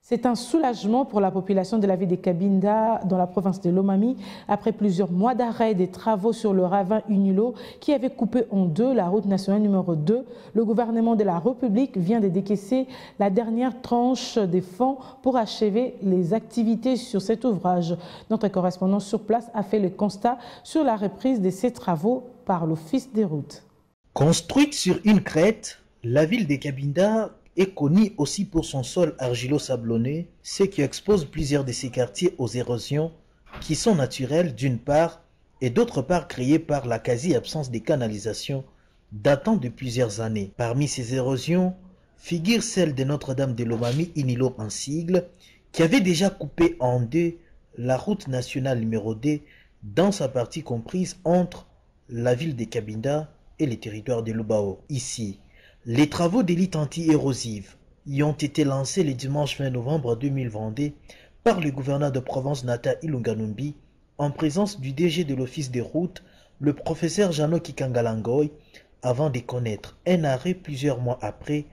C'est un soulagement pour la population de la ville de Cabinda, dans la province de Lomami, après plusieurs mois d'arrêt des travaux sur le ravin Unilo qui avait coupé en deux la route nationale numéro 2. Le gouvernement de la République vient de décaisser la dernière tranche des fonds pour achever les activités sur cet ouvrage. Notre correspondant sur place a fait le constat sur la reprise de ces travaux par l'Office des routes. Construite sur une crête, la ville de Cabinda est connue aussi pour son sol argilo-sablonneux, ce qui expose plusieurs de ses quartiers aux érosions qui sont naturelles d'une part et d'autre part créées par la quasi-absence des canalisations datant de plusieurs années. Parmi ces érosions figure celle de Notre-Dame de Lomami Unilo en sigle, qui avait déjà coupé en deux la route nationale numéro 2 dans sa partie comprise entre la ville de Cabinda et les territoires de Lubao. Ici, les travaux d'élite anti-érosive y ont été lancés le dimanche 20 novembre 2022 par le gouverneur de Provence Nata Ilunganumbi en présence du DG de l'Office des routes, le professeur Jano Kikangalangoy, avant de connaître un arrêt plusieurs mois après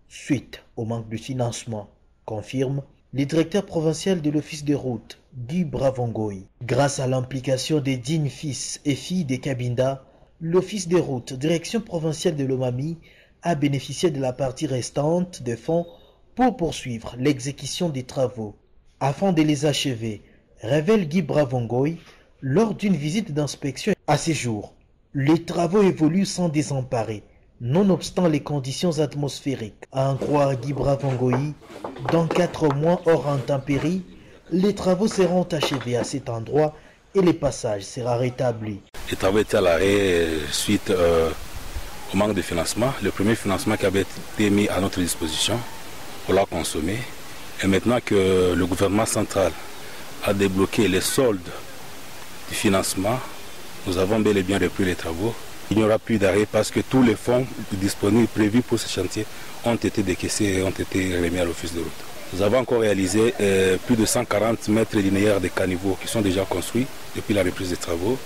suite au manque de financement, confirme le directeur provincial de l'Office des routes, Guy Bravongoy. Grâce à l'implication des dignes fils et filles de Cabinda, l'Office des routes, direction provinciale de Lomami, a bénéficié de la partie restante des fonds pour poursuivre l'exécution des travaux. Afin de les achever, révèle Guy Bravongoy lors d'une visite d'inspection à ces jours. Les travaux évoluent sans désemparer, nonobstant les conditions atmosphériques. À en croire Guy Bravongoy, dans 4 mois hors intempéries, les travaux seront achevés à cet endroit et le passage sera rétabli. Les travaux étaient à l'arrêt suite au manque de financement. Le premier financement qui avait été mis à notre disposition, on l'a consommé. Et maintenant que le gouvernement central a débloqué les soldes du financement, nous avons bel et bien repris les travaux. Il n'y aura plus d'arrêt parce que tous les fonds disponibles prévus pour ce chantier ont été décaissés et ont été remis à l'Office de route. Nous avons encore réalisé plus de 140 mètres linéaires de caniveaux qui sont déjà construits depuis la reprise des travaux.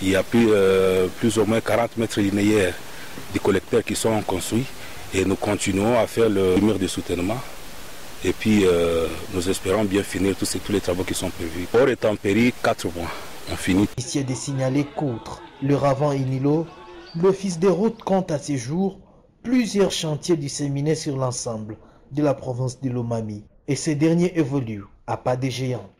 Il y a plus ou moins 40 mètres linéaires de collecteurs qui sont construits et nous continuons à faire le mur de soutènement. Et puis nous espérons bien finir tous les travaux qui sont prévus. Hors intempéries, 4 mois, on finit. Ici est de signaler qu'outre le ravin Unilo, l'Office des routes compte à ce jour plusieurs chantiers disséminés sur l'ensemble de la province de Lomami. Et ces derniers évoluent à pas de géant.